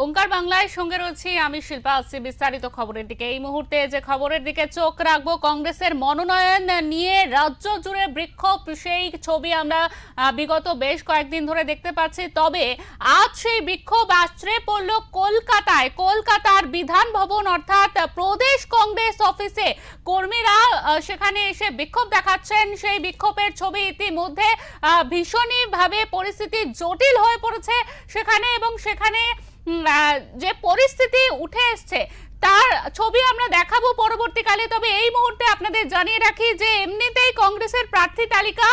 ওঙ্কার বাংলায় সঙ্গে রয়েছি আমি শিল্পা। আসছি বিস্তারিত খবরের দিকে। এই মুহূর্তে যে খবরের দিকে চোখ রাখবো, কংগ্রেসের মনোনয়ন নিয়ে রাজ্য জুড়ে বিক্ষোভ, সেই ছবি আমরা বিগত বেশ কয়েকদিন ধরে দেখতে পাচ্ছি। তবে আজ সেই বিক্ষোভ আছড়ে পড়ল কলকাতায়। কলকাতার বিধান ভবন অর্থাৎ প্রদেশ কংগ্রেস অফিসে কর্মীরা সেখানে এসে বিক্ষোভ দেখাচ্ছেন। সেই বিক্ষোভের ছবি ইতিমধ্যে ভীষণভাবে পরিস্থিতি জটিল হয়ে পড়েছে সেখানে, এবং সেখানে যে পরিস্থিতি উঠে এসছে তার ছবি আমরা দেখাবো পরবর্তীকালে। তবে এই মুহূর্তে আপনাদের জানিয়ে রাখি যে এমনিতেই কংগ্রেসের প্রার্থী তালিকা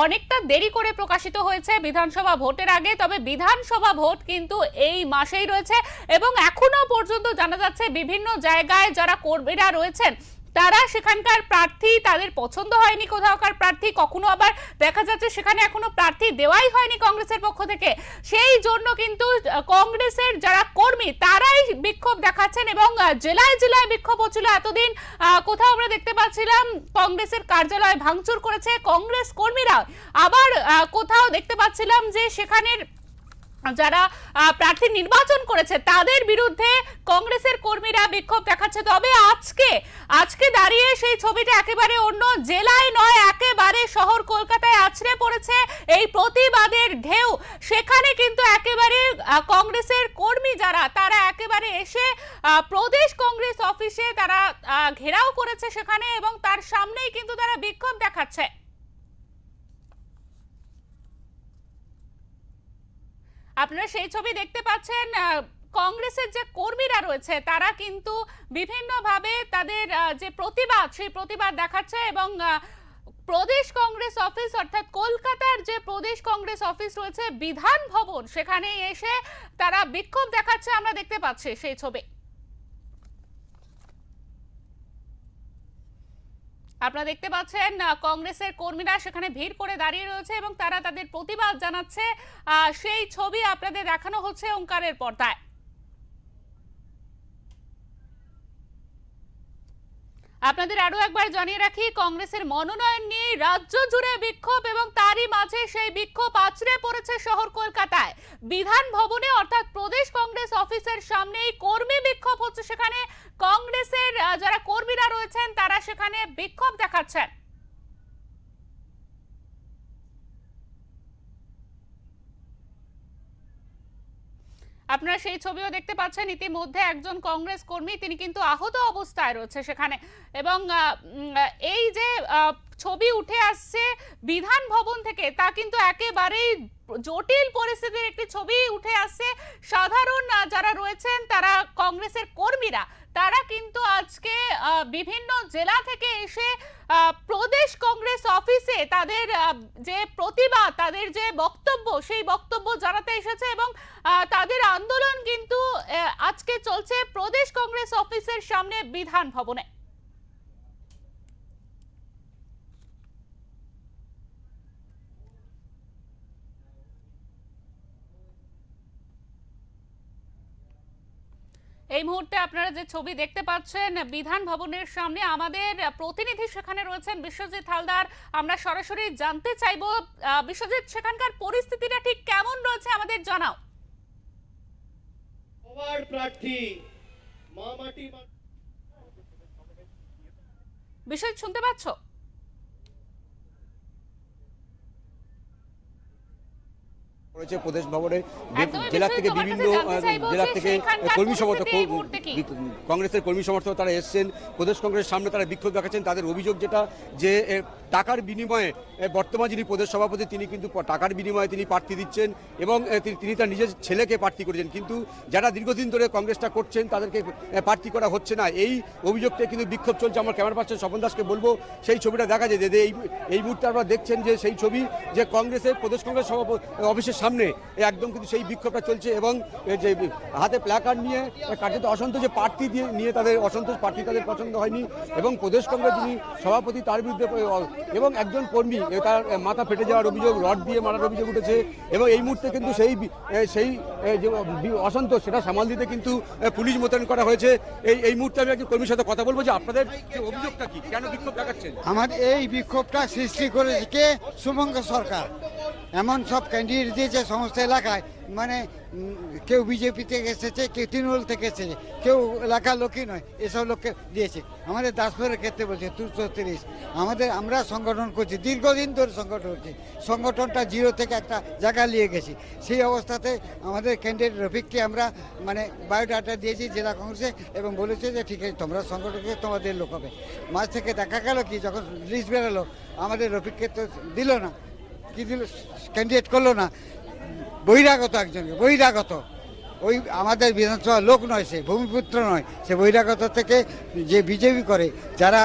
অনেকটা দেরি করে প্রকাশিত হয়েছে বিধানসভা ভোটের আগে। তবে বিধানসভা ভোট কিন্তু এই মাসেই রয়েছে এবং এখনো পর্যন্ত জানা যাচ্ছে বিভিন্ন জায়গায় যারা কর্মীরা রয়েছেন তারা সেখানকার প্রার্থী তাদের পছন্দ হয়নি কোথাওকার প্রার্থী, কখনো আবার দেখা যাচ্ছে সেখানে এখনো প্রার্থী দেওয়াই হয়নি কংগ্রেসের পক্ষ থেকে। সেই জন্য কিন্তু কংগ্রেসের যারা কর্মী তারাই বিক্ষোভ দেখাচ্ছেন এবং জেলায় জেলায় বিক্ষোভ হচ্ছিল এতদিন। কোথাও আমরা দেখতে পাচ্ছিলাম কংগ্রেসের কার্যালয় ভাঙচুর করেছে কংগ্রেস কর্মীরা, আবার কোথাও দেখতে পাচ্ছিলাম যে সেখানের যারা প্রার্থী নির্বাচন করেছে তাদের বিরুদ্ধে কংগ্রেসের কর্মীরা বিক্ষোভ দেখাচ্ছে। তবে আজকে দাঁড়িয়ে সেই ছবিটা একেবারে অন্য। জেলায় নয়, একেবারে শহর কলকাতায় আছড়ে পড়েছে এই প্রতিবাদের ঢেউ। সেখানে কিন্তু একেবারে কংগ্রেসের কর্মী যারা তারা একেবারে এসে প্রদেশ কংগ্রেস অফিসে তারা ঘেরাও করেছে সেখানে, এবং তার সামনেই কিন্তু তারা বিক্ষোভ দেখাচ্ছে। আপনারা সেই ছবি দেখতে পাচ্ছেন। কংগ্রেসের যে কর্মীরা রয়েছে তারা কিন্তু বিভিন্নভাবে তাদের যে প্রতিবাদ সেই প্রতিবাদ দেখাচ্ছে এবং প্রদেশ কংগ্রেস অফিস অর্থাৎ কলকাতার যে প্রদেশ কংগ্রেস অফিস রয়েছে বিধান ভবন সেখানে এসে তারা বিক্ষোভ দেখাচ্ছে, আমরা দেখতে পাচ্ছি সেই ছবি। আপনারা দেখতে পাচ্ছেন কংগ্রেসের কর্মীরা সেখানে ভিড় করে দাঁড়িয়ে রয়েছে এবং তারা তাদের প্রতিবাদ জানাচ্ছে। সেই ছবি আপনাদের দেখানো হচ্ছে ওঙ্কারের পর্দায়। আপনাদের আরো একবার জানিয়ে রাখি, কংগ্রেসের মনোনয়ন নিয়ে রাজ্য জুড়ে বিক্ষোভ এবং তারই মাঝে সেই বিক্ষোভ আছড়ে পড়েছে শহর কলকাতায় বিধান ভবনে অর্থাৎ প্রদেশ কংগ্রেস অফিসের সামনেই কর্মী বিক্ষোভ হচ্ছে। সেখানে কংগ্রেসের যারা কর্মীরা রয়েছেন তারা সেখানে বিক্ষোভ দেখাচ্ছেন। আপনারা সেই ছবিও দেখতে পাচ্ছেন। ইতিমধ্যে একজন কংগ্রেস কর্মী তিনি কিন্তু আহত অবস্থায় রয়েছে সেখানে, এবং এই যে ছবি উঠে আসছে বিধান ভবন থেকে তা কিন্তু একেবারেই জটিল পরিস্থিতির একটি ছবি উঠে আসছে। সাধারণ যারা রয়েছেন তারা কংগ্রেসের কর্মীরা তারা কিন্তু আজকে বিভিন্ন জেলা থেকে এসে প্রদেশ কংগ্রেস অফিসে তাদের যে প্রতিবাদ তাদের যে বক্তব্য সেই বক্তব্য জানাতে এসেছে এবং তাদের আন্দোলন কিন্তু আজকে চলছে প্রদেশ কংগ্রেস অফিসের সামনে বিধান ভবনে। এই মুহূর্তে আপনারা যে ছবি দেখতে পাচ্ছেন বিধান ভবনের সামনে, আমাদের প্রতিনিধি সেখানে রয়েছেন বিশ্বজিৎ হালদার। আমরা সরাসরি জানতে চাইবো বিশ্বজিৎ, সেখানকার পরিস্থিতিটা ঠিক কেমন রয়েছে আমাদের জানাও। বিশ্বজিৎ, শুনতে পাচ্ছ? প্রদেশ ভবনে জেলা থেকে বিভিন্ন জেলা থেকে কর্মী সমর্থক কংগ্রেসের কর্মী সমর্থক তারা এসছেন প্রদেশ কংগ্রেসের সামনে, তারা বিক্ষোভ দেখাচ্ছেন। তাদের অভিযোগ যেটা যে টাকার বিনিময়ে বর্তমান যিনি প্রদেশ সভাপতি তিনি কিন্তু টাকার বিনিময়ে তিনি প্রার্থী দিচ্ছেন এবং তিনি তার নিজের ছেলেকে প্রার্থী করেছেন, কিন্তু যারা দীর্ঘদিন ধরে কংগ্রেসটা করছেন তাদেরকে প্রার্থী করা হচ্ছে না। এই অভিযোগটা কিন্তু বিক্ষোভ চলছে। আমার ক্যামেরা পার্সন স্বপন দাসকে বলবো সেই ছবিটা দেখা যায় যে এই মুহূর্তে আপনারা দেখছেন যে সেই ছবি যে কংগ্রেসের প্রদেশ কংগ্রেস অফিসের সামনে একদম কিন্তু সেই বিক্ষোভটা চলছে এবং যে হাতে প্ল্যাকার্ড নিয়ে কার্যত অসন্তোষ যে প্রার্থী নিয়ে তাদের অসন্তোষ, প্রার্থী তাদের পছন্দ হয়নি এবং প্রদেশ কংগ্রেস যিনি সভাপতি তার বিরুদ্ধে এবং একজন কর্মী তার মাথা ফেটে যাওয়ার অভিযোগ, রড দিয়ে মারার অভিযোগ উঠেছে এবং এই মুহূর্তে কিন্তু সেই যে অসন্তোষ সেটা সামাল দিতে কিন্তু পুলিশ মোতায়েন করা হয়েছে। এই মুহূর্তে আমি একজন কর্মীর সাথে কথা বলবো যে আপনাদের যে অভিযোগটা কি, কেন বিক্ষোভ দেখাচ্ছেন? আমার এই বিক্ষোভটা সৃষ্টি করেছে কে? শুভঙ্কর সরকার। এমন সব ক্যান্ডিডেট দিয়েছে সমস্ত এলাকায়, মানে কেউ বিজেপি থেকে এসেছে, কেউ তৃণমূল থেকে এসেছে, কেউ এলাকার লোকই নয়, এসব লোককে দিয়েছে। আমাদের দাসপুরের ক্ষেত্রে বলছে 230। আমরা সংগঠন করছি, দীর্ঘদিন ধরে সংগঠন করছি, সংগঠনটা জিরো থেকে একটা জায়গা নিয়ে গেছি। সেই অবস্থাতে আমাদের ক্যান্ডিডেট রফিককে আমরা মানে বায়োডাটা দিয়েছি জেলা কংগ্রেসে, এবং বলেছে যে ঠিক আছে তোমরা সংগঠনকে তোমাদের লোক হবে। মাঝ থেকে দেখা গেল কি, যখন লিস্ট বেরোলো আমাদের রফিককে তো দিল না, কি দিল, ক্যান্ডিডেট করলো না, বহিরাগত একজনকে, বহিরাগত, ওই আমাদের বিধানসভার লোক নয়, সে ভূমিপুত্র নয়, সে বহিরাগত থেকে যে বিজেপি করে, যারা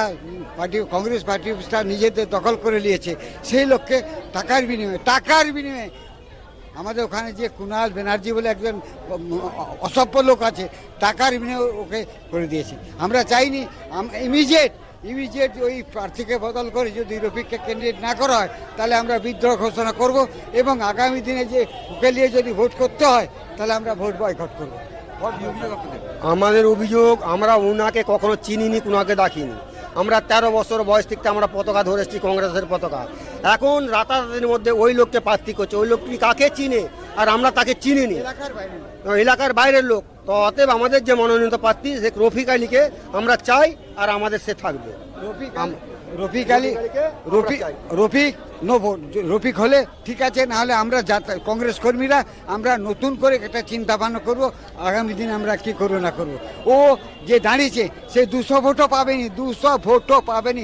পার্টি কংগ্রেস পার্টি অফিসটা নিজেদের দখল করে নিয়েছে, সেই লোককে টাকার বিনিময়ে আমাদের ওখানে যে কুণাল ব্যানার্জি বলে একজন অসভ্য লোক আছে, টাকার বিনিময়ে ওকে করে দিয়েছে। আমরা চাইনি ইমিডিয়েট ওই প্রার্থীকে বদল করে যদি রফিককে ক্যান্ডিডেট না করা হয়, তাহলে আমরা বিদ্রোহ ঘোষণা করব, এবং আগামী দিনে যে ওকে নিয়ে যদি ভোট করতে হয় তাহলে আমরা ভোট বয়কট করব। আমাদের অভিযোগ, আমরা ওনাকে কখনো চিনিনি, ওনাকে দেখিনি। আমরা 13 বছর বয়স থেকে আমরা পতাকা ধরে এসেছি, কংগ্রেসের পতাকা। এখন রাতারাতির মধ্যে ওই লোককে প্রার্থী করছে, ওই লোকটি কাকে চিনে আর আমরা তাকে চিনিনি, এলাকার বাইরের লোক। তো অতএব আমাদের যে মনোনীত প্রার্থী সে রফিক আলীকে আমরা চাই, আর আমাদের সে থাকবে। রফিক হলে ঠিক আছে, না হলে আমরা কংগ্রেস কর্মীরা আমরা নতুন করে একটা চিন্তা ভাবনা করবো, আগামী দিন আমরা কি করবো না করবো। ও যে দাঁড়িয়েছে সে 200 ভোটও পাবেনি,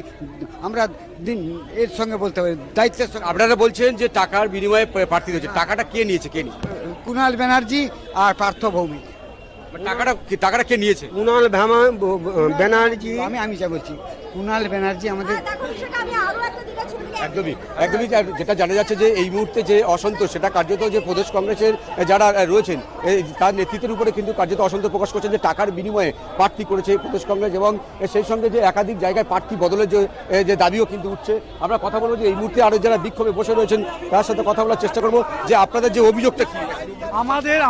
আমরা দিন এর সঙ্গে বলতে পারি দায়িত্বের সঙ্গে। আপনারা বলছেন যে টাকার বিনিময়ে প্রার্থী হয়েছে, টাকাটা কে নিয়েছে? কুণাল ব্যানার্জি আর পার্থ ভৌমিক। টাকাটা কে নিয়েছে? কুণাল ব্যানার্জি, আমি যা বলছি, কুণাল ব্যানার্জি আমাদের একদমই যেটা জানা যাচ্ছে যে এই মুহূর্তে যে অসন্তোষ, সেটা কার্যত যে প্রদেশ কংগ্রেসের যারা রয়েছেন তার নেতৃত্বের উপরে কিন্তু কার্যত অসন্তোষ প্রকাশ করছেন যে টাকার বিনিময়ে প্রার্থী করেছে প্রদেশ কংগ্রেস, এবং সেই সঙ্গে যে একাধিক জায়গায় প্রার্থী বদলের যে দাবিও কিন্তু উঠছে। আমরা কথা বলবো যে এই মুহূর্তে আরো যারা বিক্ষোভে বসে রয়েছেন তার সাথে কথা বলার চেষ্টা করবো যে আপনাদের যে অভিযোগটা কি।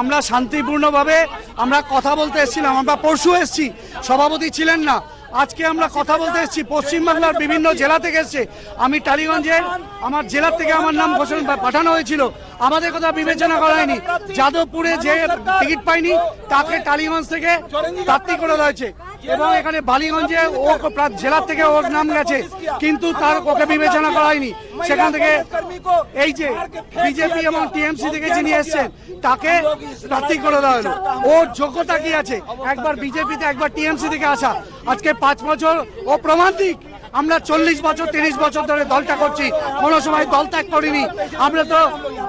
আমরা শান্তিপূর্ণভাবে আমরা কথা বলতে এসেছিলাম, আমরা পরশু এসেছি, সভাপতি ছিলেন না, আজকে আমরা কথা বলতে এসেছি। পশ্চিমবাংলার বিভিন্ন জেলা থেকে এসছে, আমি টালিগঞ্জের, আমার জেলার থেকে আমার নাম ঘোষণা পাঠানো হয়েছিল, আমাদের কথা বিবেচনা করা হয়নি। যাদবপুরে যে টিকিট পাইনি তাকে টালিগঞ্জ থেকে প্রার্থী করে দেওয়া হয়েছে, এবং এখানে বালিগঞ্জে ও জেলার থেকে ওর নাম গেছে, কিন্তু তার ওকে বিবেচনা করা হয়নি। সেখান থেকে এই যে বিজেপি এবং টিএমসি থেকে যিনি এসছেন তাকে প্রার্থী করে দেওয়া হলো। ওর যোগ্যতা কি আছে একবার বিজেপিতে একবার টিএমসি থেকে আসা? আজকে 5 বছর ও প্রমাণিক। আমরা 40 বছর 30 বছর ধরে দলটা করছি, কোনো সময় দল ত্যাগ করিনি। আমরা তো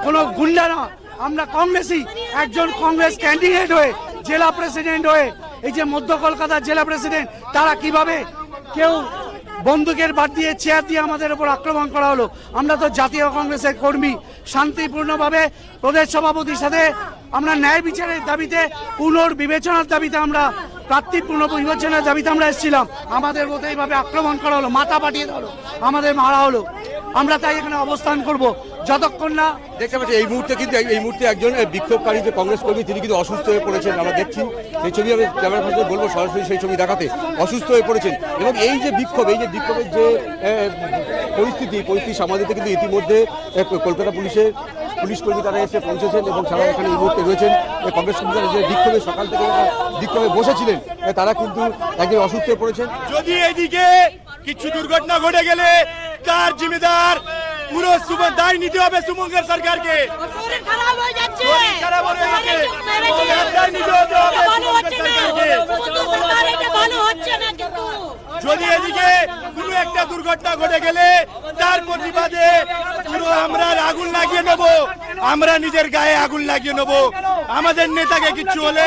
কোনো গুন্ডা না, আমরা কংগ্রেসই। একজন কংগ্রেস ক্যান্ডিডেট হয়ে, জেলা প্রেসিডেন্ট হয়ে, এই যে মধ্য কলকাতার জেলা প্রেসিডেন্ট, তারা কিভাবে কেউ বন্দুকের বাদ দিয়ে চেয়ার দিয়ে আমাদের উপর আক্রমণ করা হলো। আমরা তো জাতীয় কংগ্রেসের কর্মী, শান্তিপূর্ণভাবে প্রদেশ সভাপতির সাথে আমরা ন্যায় বিচারের দাবিতে, পুনর্বিবেচনার দাবিতে, আমরা প্রার্থী পুনর্বিবেচনার দাবিতে আমরা এসেছিলাম। আমাদের মতো এইভাবে আক্রমণ করা হলো, মাথা পাঠিয়ে দেওয়া হলো, আমাদের মারা হলো। আমরা তাই এখানে অবস্থান করব যতক্ষণ না দেখতে পাচ্ছি। এই মুহূর্তে একজন বিক্ষোভকারী যে কংগ্রেস কর্মী তিনি কিন্তু অসুস্থ হয়ে পড়েছেন, আমরা দেখছি সেই ছবি। আমি ক্যামেরা পার্সনকে বলবো সরাসরি সেই ছবি দেখাতে। অসুস্থ হয়ে পড়েছেন, এবং এই যে বিক্ষোভের যে পরিস্থিতি সামাল দিতে কিন্তু ইতিমধ্যে কলকাতা পুলিশ কর্মী তারা এসে পৌঁছেছেন, এবং সারা এখানে এই মুহূর্তে রয়েছেন কংগ্রেস কর্মীরা যে বিক্ষোভে সকাল থেকে বিক্ষোভে বসেছিলেন, তারা কিন্তু একজন অসুস্থ হয়ে পড়েছেন। যদি এইদিকে কিছু দুর্ঘটনা ঘটে গেলে তার জিম্মেদার পুরো দায় নিতে হবে সুমঙ্গের সরকারকে। যদি এদিকে কোনো একটা দুর্ঘটনা ঘটে গেলে তার প্রতিবাদে পুরো আমরা আগুন লাগিয়ে নেব, আমরা নিজের গায়ে আগুন লাগিয়ে নেব। আমাদের নেতাকে কিছু হলে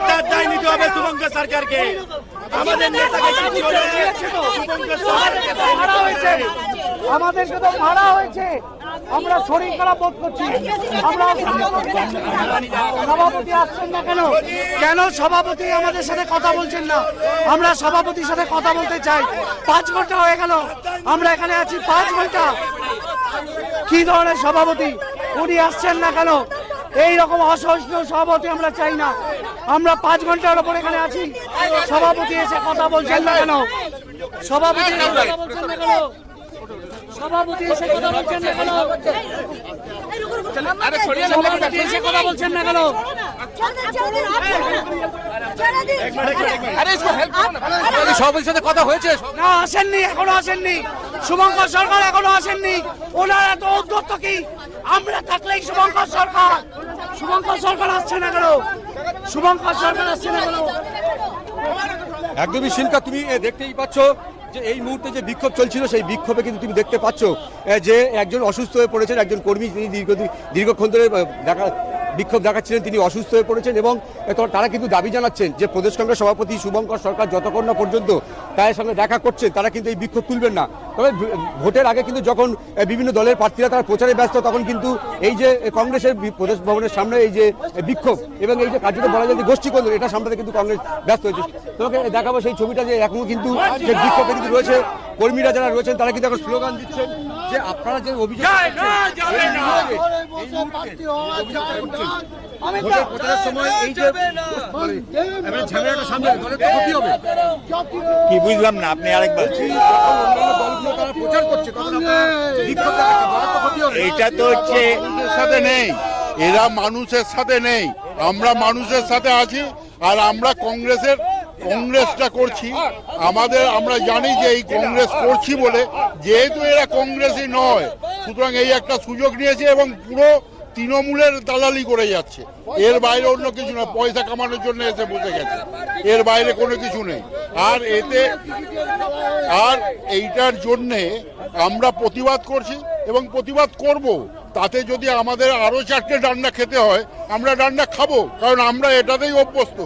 তার দায় নিতে হবে সুমঙ্গ সরকারকে। আমাদের নেতাকে কিছু হলে আমাদেরকে তো মারা হয়েছে, আমরা শরীর খারাপ বোধ করছি। আমরা সভাপতি আসছেন না কেন? কেন সভাপতি আমাদের সাথে কথা বলছেন না? আমরা সভাপতির সাথে কথা বলতে চাই। 5 ঘন্টা হয়ে গেল আমরা এখানে আছি, 5 ঘন্টা। কি ধরনের সভাপতি? উনি আসছেন না কেন? এই রকম অসহিষ্ণু সভাপতি আমরা চাই না। আমরা 5 ঘন্টার উপর এখানে আছি, সভাপতি এসে কথা বলছেন না কেন? সভাপতি এসে কথা বলছেন না কেন? সভাপতি এসে কথা বলছেন না কেন? এসে কথা বলছেন না কেন? সভাপতির সাথে কথা হয়েছে? না, আসেননি, এখনো আসেননি। শুভঙ্কর সরকার এখনো আসেননি। ওনার এত উদ্যত কি? আমরা থাকলেই শুভঙ্কর সরকার আসছে না কেন? শুভঙ্কর সরকার আসছে না কেন? একদমই শিল্পা, তুমি দেখতেই পাচ্ছ যে এই মুহূর্তে যে বিক্ষোভ চলছিল সেই বিক্ষোভে কিন্তু তুমি দেখতে পাচ্ছ যে একজন অসুস্থ হয়ে পড়েছেন, একজন কর্মী তিনি দীর্ঘক্ষণ ধরে বিক্ষোভ দেখাচ্ছিলেন, তিনি অসুস্থ হয়ে পড়েছেন এবং তারা কিন্তু দাবি জানাচ্ছেন যে প্রদেশ কংগ্রেস সভাপতি শুভঙ্কর সরকার যতক্ষণ না পর্যন্ত তাদের সঙ্গে দেখা করছেন তারা কিন্তু এই বিক্ষোভ তুলবেন না। তবে ভোটের আগে কিন্তু যখন বিভিন্ন দলের প্রার্থীরা তারা প্রচারে ব্যস্ত তখন কিন্তু এই যে কংগ্রেসের প্রদেশ ভবনের সামনে এই যে বিক্ষোভ এবং এই যে কার্যত বলা যায় যে গোষ্ঠীকন্দল, এটা সামলাতে কিন্তু কংগ্রেস ব্যস্ত হয়েছে। তোমাকে দেখাবো সেই ছবিটা যে এখনো কিন্তু যে বিক্ষোভে কিন্তু রয়েছে, কর্মীরা যারা রয়েছেন তারা কিন্তু এখন স্লোগান দিচ্ছেন যে আপনারা যে অভিযোগ প্রচারের সময় এই যে ঝামেলাটা সামনে দলের তো ক্ষতি হবে। কি বুঝলাম না, আপনি আরেকবার। দলগুলো তারা প্রচার করছে তখন আপনারা বিক্ষোভ দেখাচ্ছেন, দলের তো ক্ষতি হবে। এটা তো হচ্ছে সাথে নেই, এরা মানুষের সাথে নেই, আমরা মানুষের সাথে আছি। আর আমরা কংগ্রেসটা করছি, আমরা জানি যে এই কংগ্রেস করছি বলে, যেহেতু এরা কংগ্রেসই নয় সুতরাং এই একটা সুযোগ নিয়েছে এবং পুরো তৃণমূলের দালালি করে যাচ্ছে। এর বাইরে অন্য কিছু না, পয়সা কামানোর জন্য এসে বসে গেছে, এর বাইরে কোনো কিছু নেই। আর এইটার জন্যে আমরা প্রতিবাদ করছি এবং প্রতিবাদ করব। তাতে যদি আমাদের আরো 4টে ডান্ডা খেতে হয় আমরা ডান্ডা খাবো, কারণ আমরা এটাতেই অভ্যস্ত।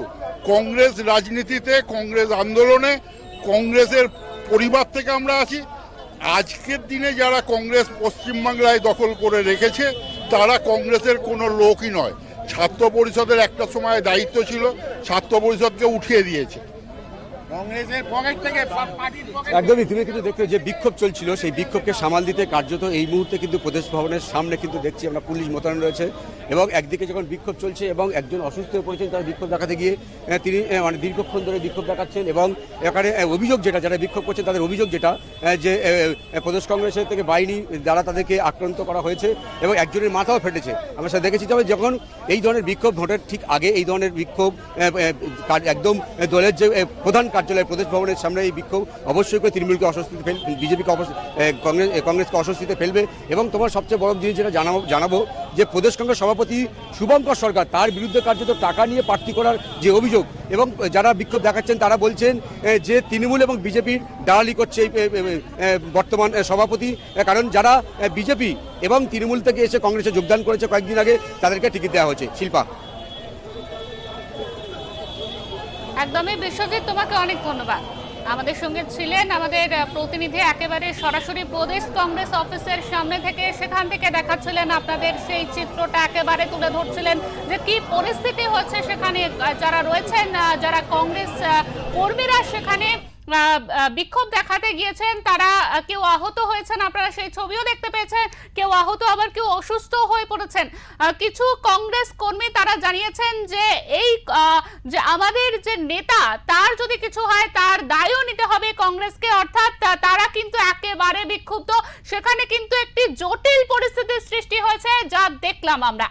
কংগ্রেস রাজনীতিতে, কংগ্রেস আন্দোলনে, কংগ্রেসের পরিবার থেকে আমরা আছি। আজকের দিনে যারা কংগ্রেস পশ্চিমবাংলায় দখল করে রেখেছে তারা কংগ্রেসের কোনো লোকই নয়। ছাত্র পরিষদের একটা সময় দায়িত্ব ছিল, ছাত্র পরিষদকে উঠিয়ে দিয়েছে। একদমই, তুমি কিন্তু দেখতে যে বিক্ষোভ চলছিল সেই বিক্ষোভকে সামাল দিতে কার্যত এই মুহূর্তে কিন্তু প্রদেশ ভবনের সামনে কিন্তু দেখছি আমরা পুলিশ মোতায়েন রয়েছে এবং একদিকে যখন বিক্ষোভ চলছে এবং একজন অসুস্থ হয়ে পড়েছেন তার বিক্ষোভ দেখাতে গিয়ে তিনি মানে দীর্ঘক্ষণ ধরে বিক্ষোভ দেখাচ্ছেন এবং এখানে অভিযোগ যেটা যারা বিক্ষোভ করছেন তাদের অভিযোগ যেটা যে প্রদেশ কংগ্রেসের থেকে বাহিনী দ্বারা তাদেরকে আক্রান্ত করা হয়েছে এবং একজনের মাথাও ফেটেছে। আমরা সেটা দেখেছি। তবে যখন এই ধরনের বিক্ষোভ ভোটের ঠিক আগে এই ধরনের বিক্ষোভ একদম দলের যে প্রধান কার্যালয় প্রদেশ ভবনের সামনে এই বিক্ষোভ অবশ্যই করে তৃণমূলকে অস্বস্তিতে ফেলবে, বিজেপিকে কংগ্রেসকে অস্বস্তিতে ফেলবে। এবং তোমার সবচেয়ে বড় জিনিস যেটা জানাবো যে প্রদেশ কংগ্রেস সভাপতি শুভঙ্কর সরকার তার বিরুদ্ধে কার্যত টাকা নিয়ে প্রার্থী করার যে অভিযোগ এবং যারা বিক্ষোভ দেখাচ্ছেন তারা বলছেন যে তৃণমূল এবং বিজেপির দালালি করছে এই বর্তমান সভাপতি, কারণ যারা বিজেপি এবং তৃণমূল থেকে এসে কংগ্রেসে যোগদান করেছে কয়েকদিন আগে তাদেরকে টিকিট দেওয়া হয়েছে। শিল্পা। একদমই বিশ্বজিৎ, তোমাকে অনেক ধন্যবাদ। আমাদের সঙ্গে ছিলেন আমাদের প্রতিনিধি একেবারে সরাসরি প্রদেশ কংগ্রেস অফিসের সামনে থেকে, সেখান থেকে দেখাচ্ছিলেন আপনাদের সেই চিত্রটা, একেবারে তুলে ধরছিলেন যে কি পরিস্থিতি হচ্ছে সেখানে। যারা রয়েছেন, যারা কংগ্রেস কর্মীরা সেখানে বিক্ষোভ দেখাতে গিয়েছেন তারা কেউ আহত হয়েছেন, আপনারা সেই ছবিও দেখতে পেয়েছেন, কেউ আহত আবার কেউ অসুস্থ হয়ে পড়েছেন। কিছু কংগ্রেস কর্মী তারা জানিয়েছেন যে এই যে আমাদের যে নেতা তার যদি কিছু হয় তার দায়ও নিতে হবে কংগ্রেসকে, অর্থাৎ তারা কিন্তু একেবারে বিক্ষুব্ধ। সেখানে কিন্তু একটি জটিল পরিস্থিতির সৃষ্টি হয়েছে যা দেখলাম আমরা।